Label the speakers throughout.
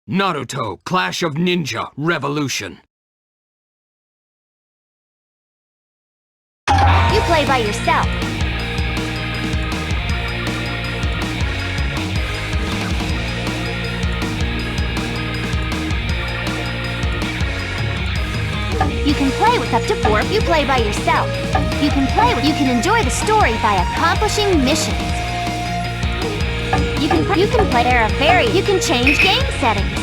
Speaker 1: Naruto, Clash of Ninja, Revolution.
Speaker 2: You play by yourself. You can play with up to 4 if you play by yourself. You can enjoy the story by accomplishing missions. You can play there are various. You can change game settings.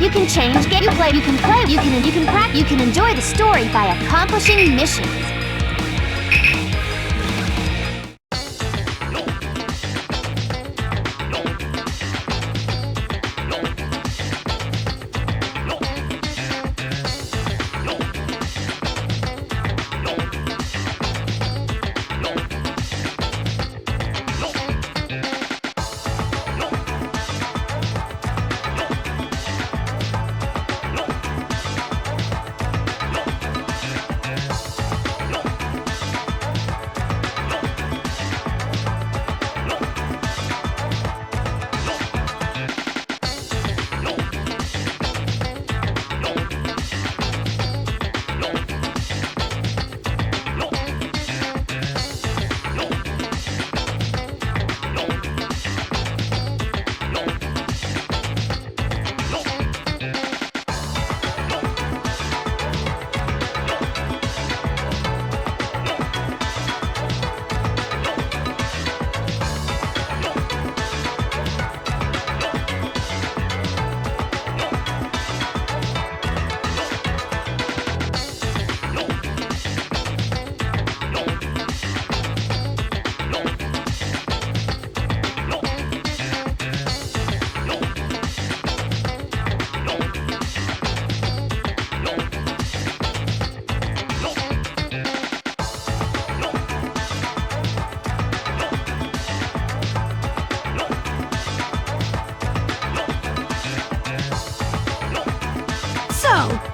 Speaker 2: You can change game. You can enjoy the story by accomplishing missions.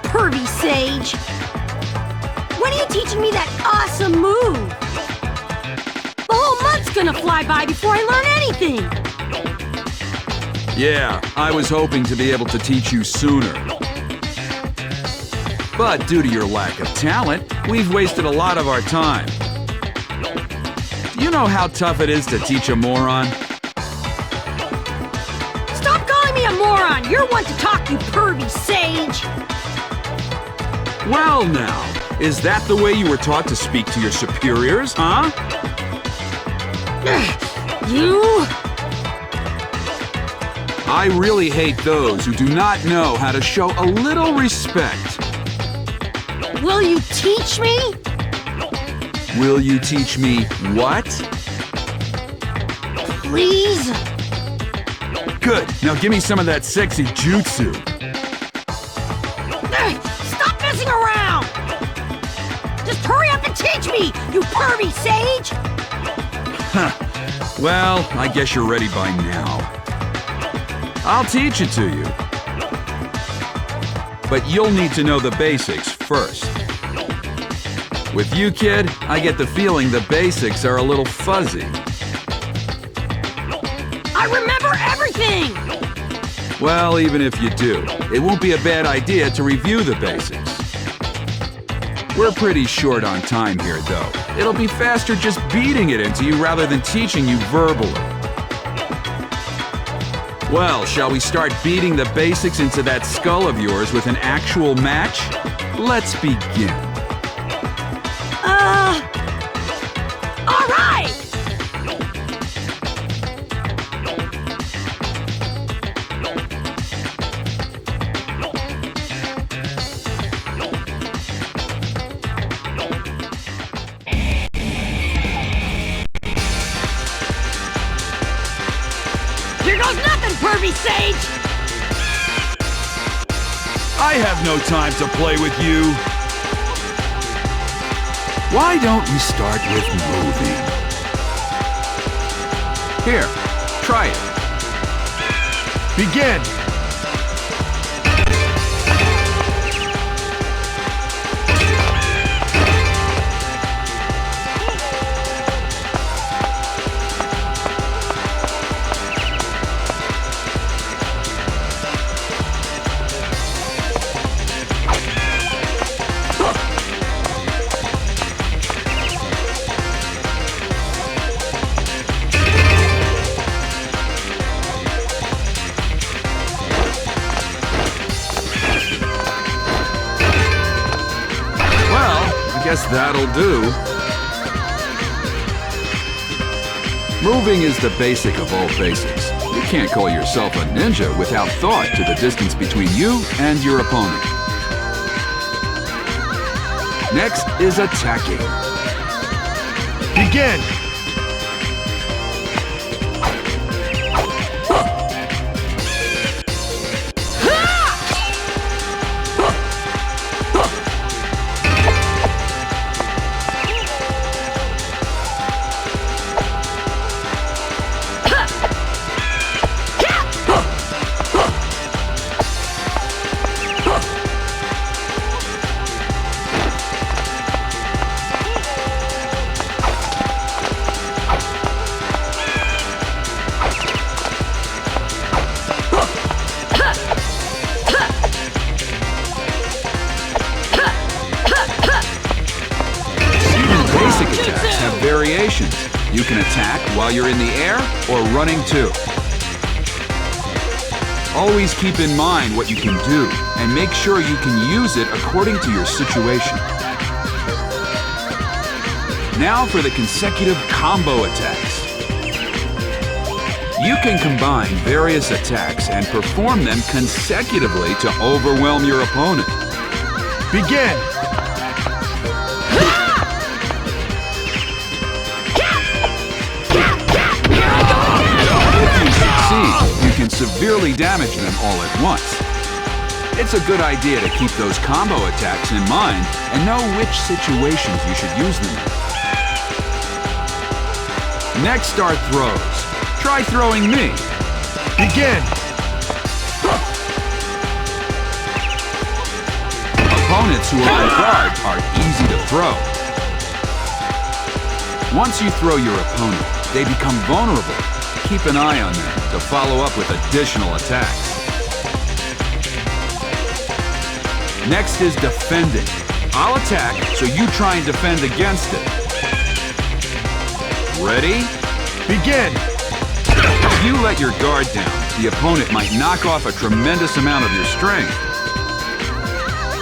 Speaker 3: Pervy Sage! When are you teaching me that awesome move? The whole month's gonna fly by before I learn anything!
Speaker 4: Yeah, I was hoping to be able to teach you sooner. But due to your lack of talent, we've wasted a lot of our time. Do you know how tough it is to teach a moron?
Speaker 3: Stop calling me a moron! You're one to talk, you pervy Sage!
Speaker 4: Well now, is that the way you were taught to speak to your superiors, huh?
Speaker 3: You?
Speaker 4: I really hate those who do not know how to show a little respect.
Speaker 3: Will you teach me?
Speaker 4: Will you teach me what?
Speaker 3: Please?
Speaker 4: Good. Now give me some of that sexy jutsu.
Speaker 3: Stop messing around! Just hurry up and teach me, you pervy Sage!
Speaker 4: Huh. Well, I guess you're ready by now. I'll teach it to you. But you'll need to know the basics first. With you, kid, I get the feeling the basics are a little fuzzy.
Speaker 3: I remember everything!
Speaker 4: Well, even if you do, it won't be a bad idea to review the basics. We're pretty short on time here, though. It'll be faster just beating it into you rather than teaching you verbally. Well, shall we start beating the basics into that skull of yours with an actual match? Let's begin.
Speaker 3: All right! Here goes nothing, pervy Sage!
Speaker 4: I have no time to play with you. Why don't we start with moving? Here, try it.
Speaker 5: Begin!
Speaker 4: Guess that'll do. Moving is the basic of all basics. You can't call yourself a ninja without thought to the distance between you and your opponent. Next is attacking.
Speaker 5: Begin!
Speaker 4: Variations. You can attack while you're in the air or running too. Always keep in mind what you can do and make sure you can use it according to your situation. Now for the consecutive combo attacks. You can combine various attacks and perform them consecutively to overwhelm your opponent.
Speaker 5: Begin!
Speaker 4: You can severely damage them all at once. It's a good idea to keep those combo attacks in mind and know which situations you should use them in. Next are throws. Try throwing me.
Speaker 5: Begin!
Speaker 4: Opponents who are on guard are easy to throw. Once you throw your opponent, they become vulnerable. Keep an eye on them to follow up with additional attacks. Next is defending. I'll attack, so you try and defend against it. Ready?
Speaker 5: Begin!
Speaker 4: If you let your guard down, the opponent might knock off a tremendous amount of your strength.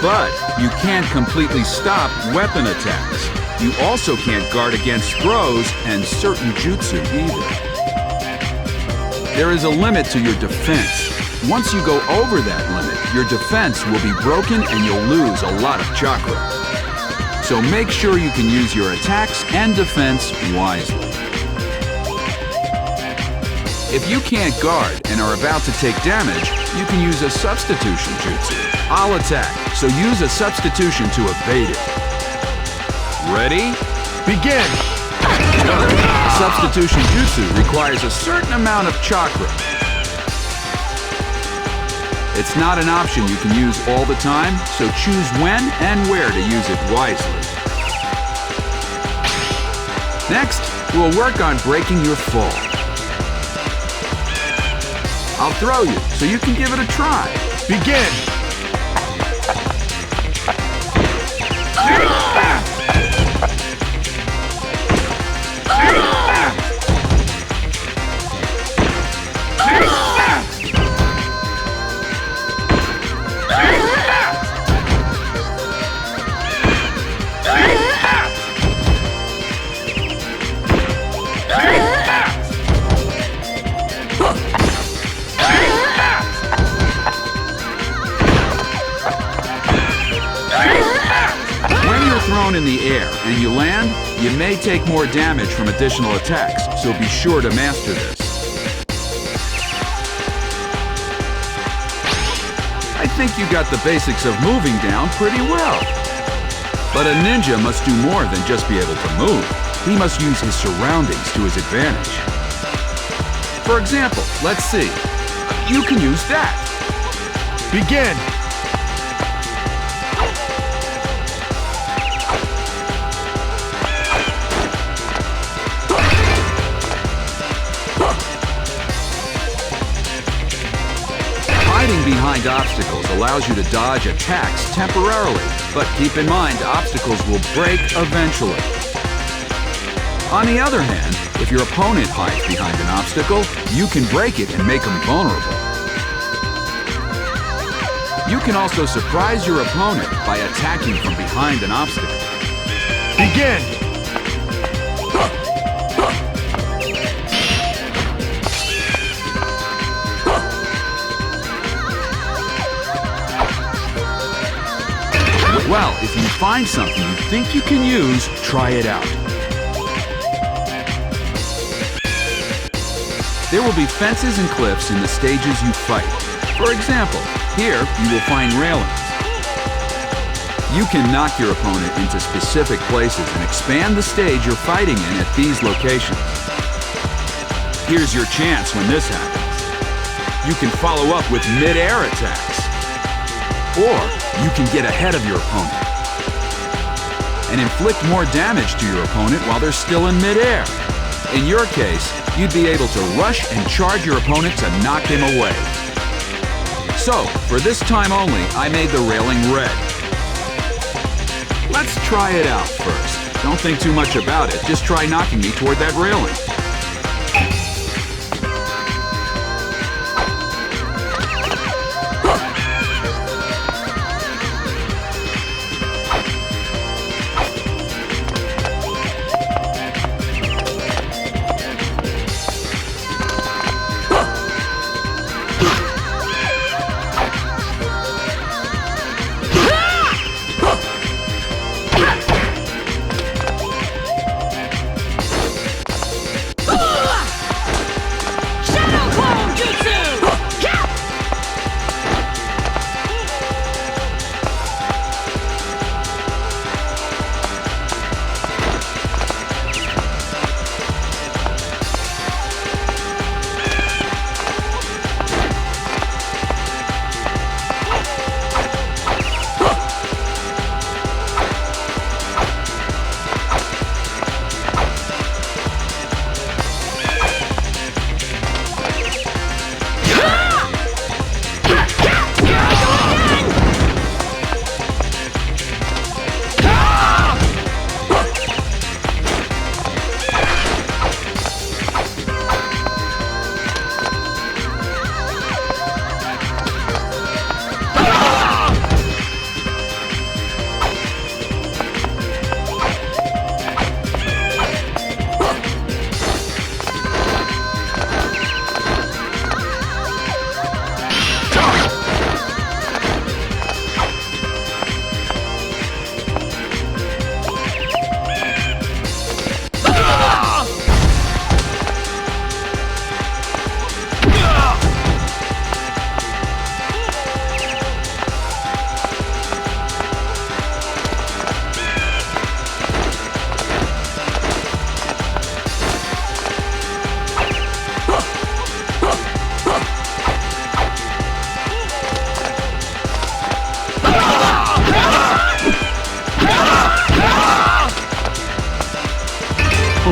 Speaker 4: But you can't completely stop weapon attacks. You also can't guard against throws and certain jutsu either. There is a limit to your defense. Once you go over that limit, your defense will be broken and you'll lose a lot of chakra. So make sure you can use your attacks and defense wisely. If you can't guard and are about to take damage, you can use a substitution jutsu. I'll attack, so use a substitution to evade it. Ready?
Speaker 5: Begin!
Speaker 4: Substitution jutsu requires a certain amount of chakra. It's not an option you can use all the time, so choose when and where to use it wisely. Next, we'll work on breaking your fall. I'll throw you, so you can give it a try.
Speaker 5: Begin!
Speaker 4: In the air and you land, you may take more damage from additional attacks, so be sure to master this. I think you got the basics of moving down pretty well. But a ninja must do more than just be able to move. He must use his surroundings to his advantage. For example, let's see. You can use that.
Speaker 5: Begin!
Speaker 4: Hiding behind obstacles allows you to dodge attacks temporarily, but keep in mind obstacles will break eventually. On the other hand, if your opponent hides behind an obstacle, you can break it and make him vulnerable. You can also surprise your opponent by attacking from behind an obstacle.
Speaker 5: Begin!
Speaker 4: Well, if you find something you think you can use, try it out. There will be fences and cliffs in the stages you fight. For example, here you will find railings. You can knock your opponent into specific places and expand the stage you're fighting in at these locations. Here's your chance when this happens. You can follow up with mid-air attacks. Or you can get ahead of your opponent and inflict more damage to your opponent while they're still in mid-air. In your case, you'd be able to rush and charge your opponent to knock him away. So, for this time only, I made the railing red. Let's try it out first. Don't think too much about it, just try knocking me toward that railing.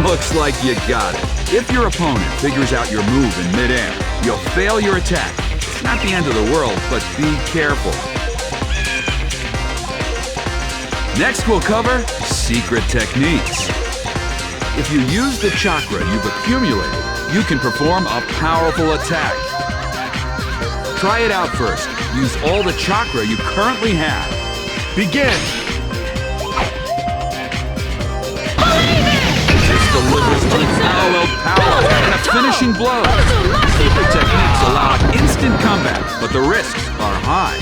Speaker 4: Looks like you got it. If your opponent figures out your move in midair, you'll fail your attack. It's not the end of the world, but be careful. Next we'll cover secret techniques. If you use the chakra you've accumulated, you can perform a powerful attack. Try it out first. Use all the chakra you currently have.
Speaker 5: Begin!
Speaker 4: Delivers unparalleled power and a finishing blow. Secret techniques allow instant comeback, but the risks are high.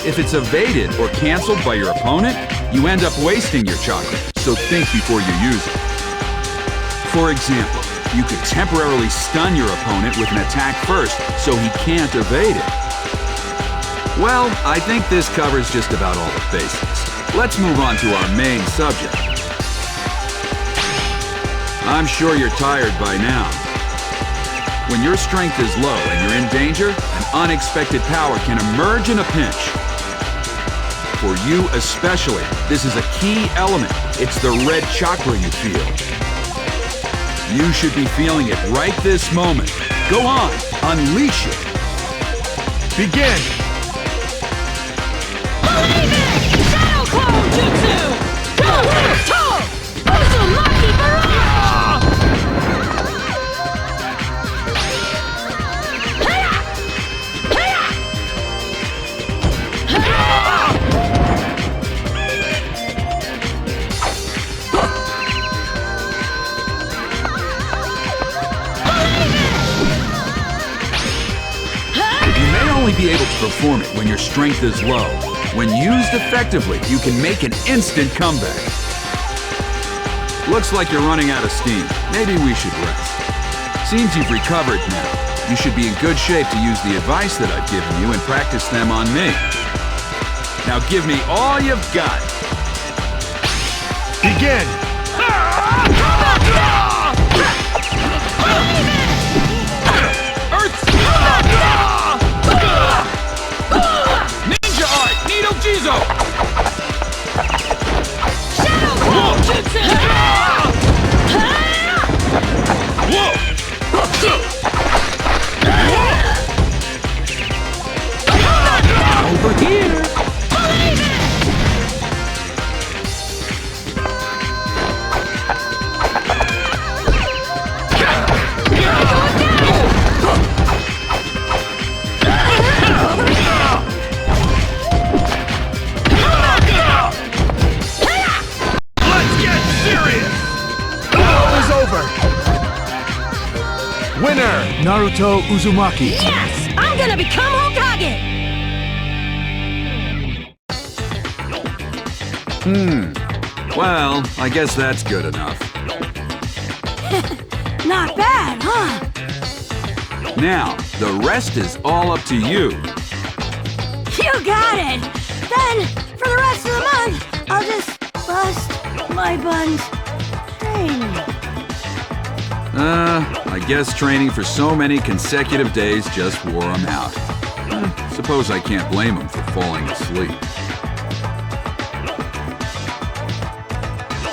Speaker 4: If it's evaded or canceled by your opponent, you end up wasting your chakra, so think before you use it. For example, you could temporarily stun your opponent with an attack first, so he can't evade it. Well, I think this covers just about all the basics. Let's move on to our main subject. I'm sure you're tired by now. When your strength is low and you're in danger, an unexpected power can emerge in a pinch. For you especially, this is a key element. It's the red chakra you feel. You should be feeling it right this moment. Go on, unleash it.
Speaker 5: Begin!
Speaker 3: Shadow Clone Jutsu! Naruto! Uzumaki Barrage!
Speaker 4: Be able to perform it when your strength is low. When used effectively, you can make an instant comeback. Looks like you're running out of steam. Maybe we should rest. Seems you've recovered now. You should be in good shape to use the advice that I've given you and practice them on me. Now give me all you've got.
Speaker 5: Begin!
Speaker 1: Jizo!
Speaker 3: Shadow Clone Jutsu!
Speaker 1: Whoa! Over here!
Speaker 5: Winner, Naruto Uzumaki.
Speaker 3: Yes! I'm gonna become Hokage!
Speaker 4: Well, I guess that's good enough.
Speaker 3: Not bad, huh?
Speaker 4: Now, the rest is all up to you.
Speaker 3: You got it! Then, for the rest of the month, I'll just bust my buns training.
Speaker 4: I guess training for so many consecutive days just wore him out. Suppose I can't blame him for falling asleep.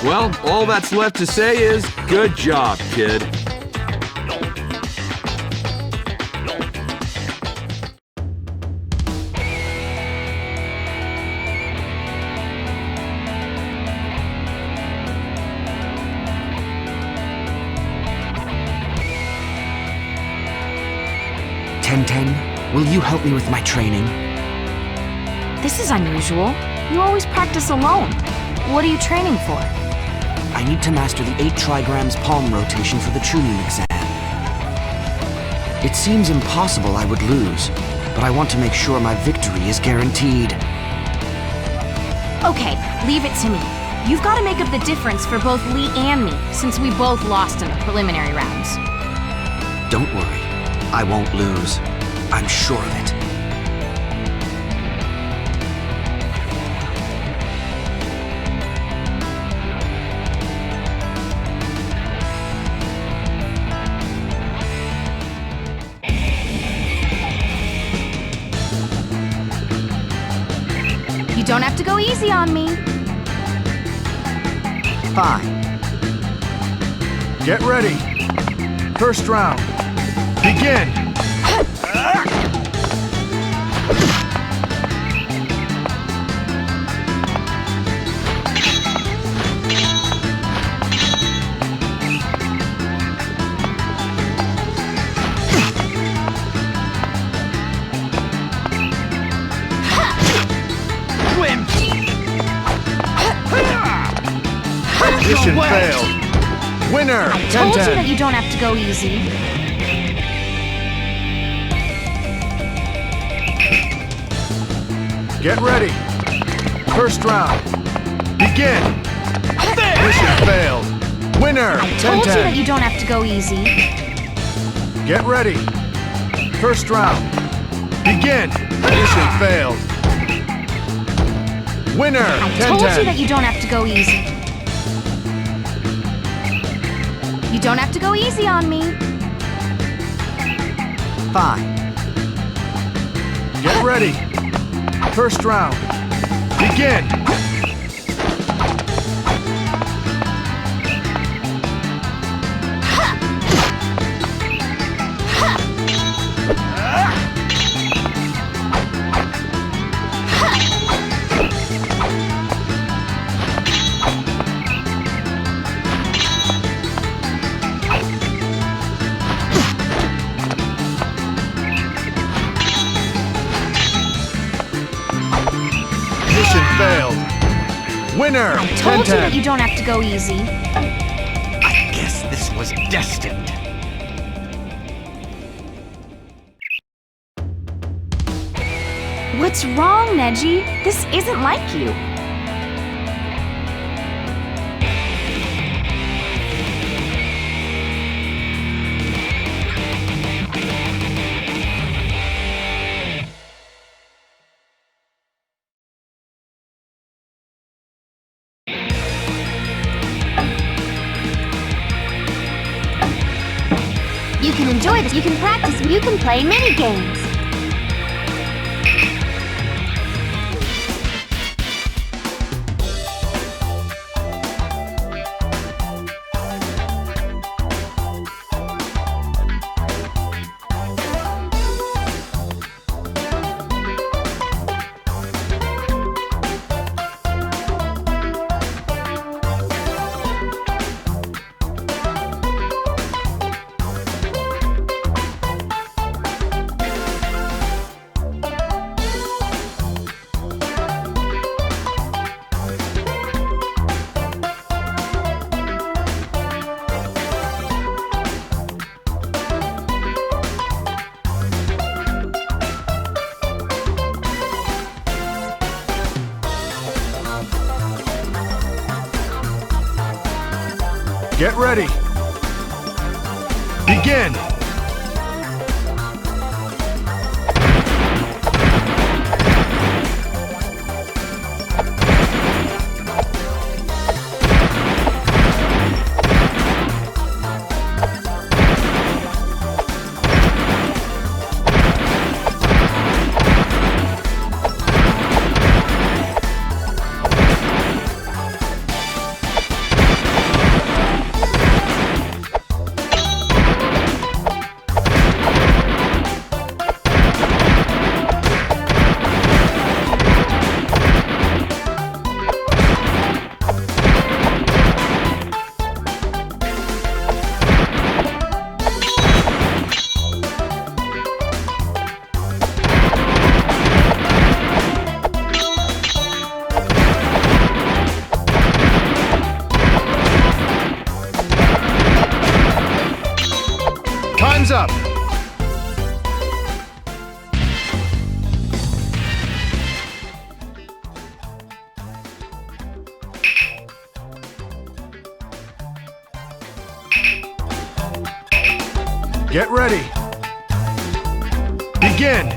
Speaker 4: Well, all that's left to say is, good job, kid.
Speaker 6: Ten, will you help me with my training?
Speaker 7: This is unusual. You always practice alone. What are you training for?
Speaker 6: I need to master the 8 trigrams palm rotation for the Chunin exam. It seems impossible I would lose, but I want to make sure my victory is guaranteed.
Speaker 7: Okay, leave it to me. You've got to make up the difference for both Lee and me, since we both lost in the preliminary rounds.
Speaker 6: Don't worry. I won't lose. I'm sure of it.
Speaker 7: You don't have to go easy on me.
Speaker 6: Fine.
Speaker 5: Get ready. First round. Begin! Mission failed. Winner!
Speaker 7: I told you that you don't have to go easy.
Speaker 5: Get ready. First round. Begin. Mission failed. Winner.
Speaker 7: I told you that you don't have to go easy.
Speaker 5: Get ready. First round. Begin! Mission failed. Winner!
Speaker 7: I
Speaker 5: 10-10.
Speaker 7: told you that you don't have to go easy. You don't have to go easy on me.
Speaker 6: Fine.
Speaker 5: Get ready. First round. Begin! Mission failed. Winner!
Speaker 7: I told you
Speaker 5: 10-10.
Speaker 7: that you don't have to go easy.
Speaker 6: I guess this was destined.
Speaker 7: What's wrong, Neji? This isn't like you.
Speaker 2: You can enjoy this, you can practice, you can play mini games.
Speaker 5: Get ready. Begin! Time's up! Get ready! Begin!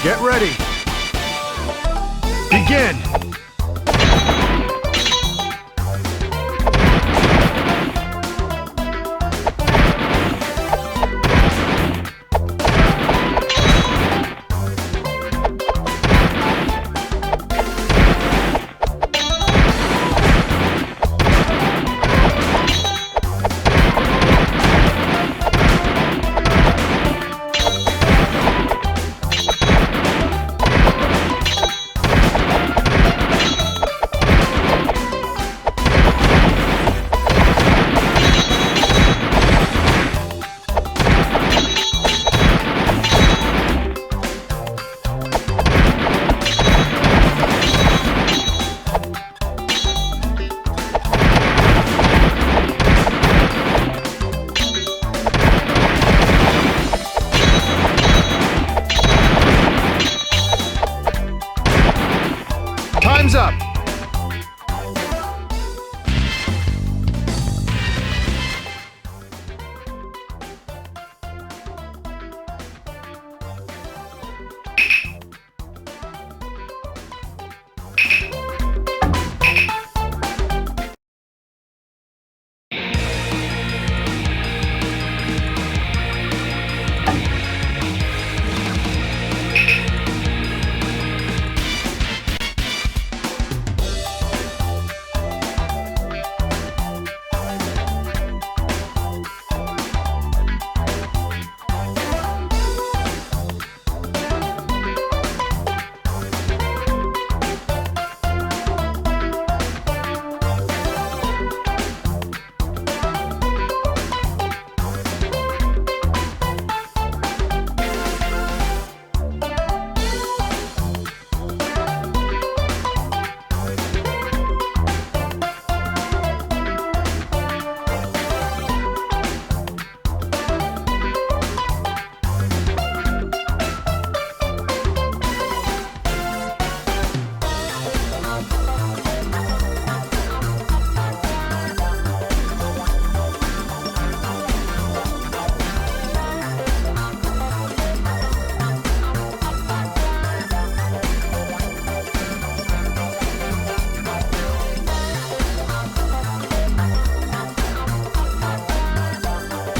Speaker 5: Get ready. Begin. Time's up.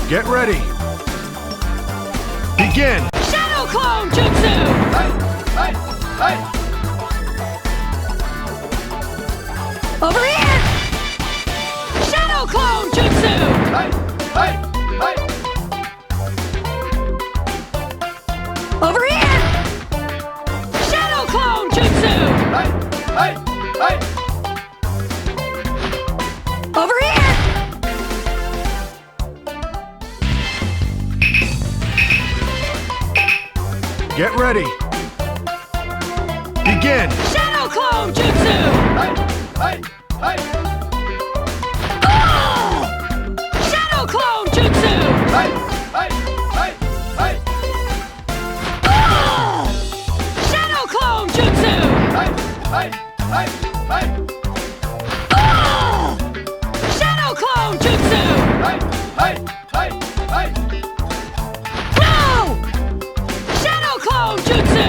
Speaker 5: Get ready. Begin.
Speaker 3: Shadow Clone Jutsu! Over here! Shadow Clone Jutsu! Over here! Shadow Clone Jutsu! Over here!
Speaker 5: Get ready. Begin.
Speaker 3: Shadow Clone Jutsu! Shadow Clone Jutsu! Shadow Clone Jutsu! Shadow Clone Jutsu! No! Shadow Clone Jutsu!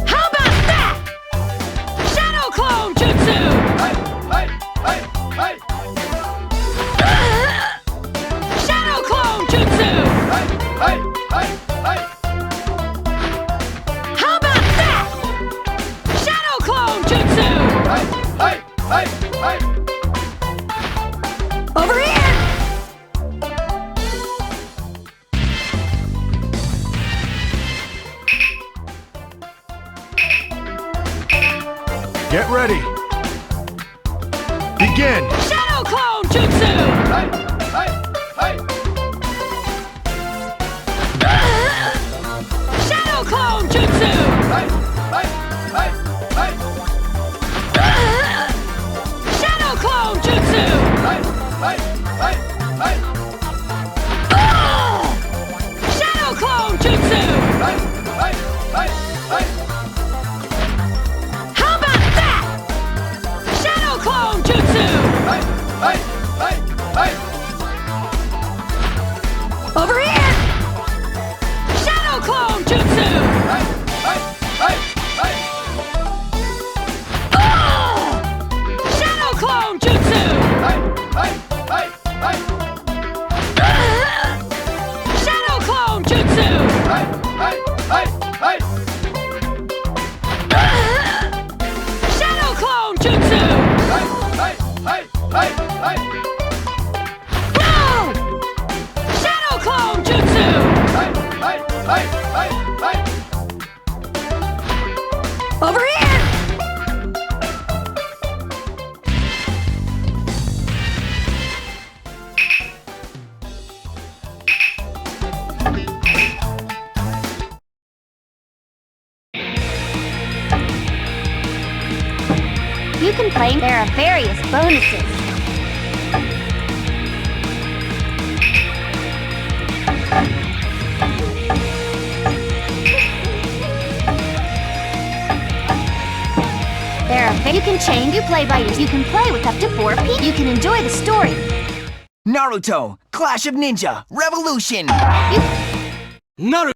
Speaker 3: How about that? Shadow Clone Jutsu! Shadow Clone Jutsu! How about that? Shadow Clone Jutsu! Over here!
Speaker 5: Get ready. Begin.
Speaker 3: Shadow Clone Jutsu! Shadow Clone Jutsu! Shadow Clone Jutsu! Shadow Clone Jutsu! How about that? Shadow Clone Jutsu!
Speaker 2: can play. There are various bonuses. You can change. You play by yourself. You can play with up to 4 people. You can enjoy the story.
Speaker 8: Naruto, Clash of Ninja, Revolution!
Speaker 5: Naruto!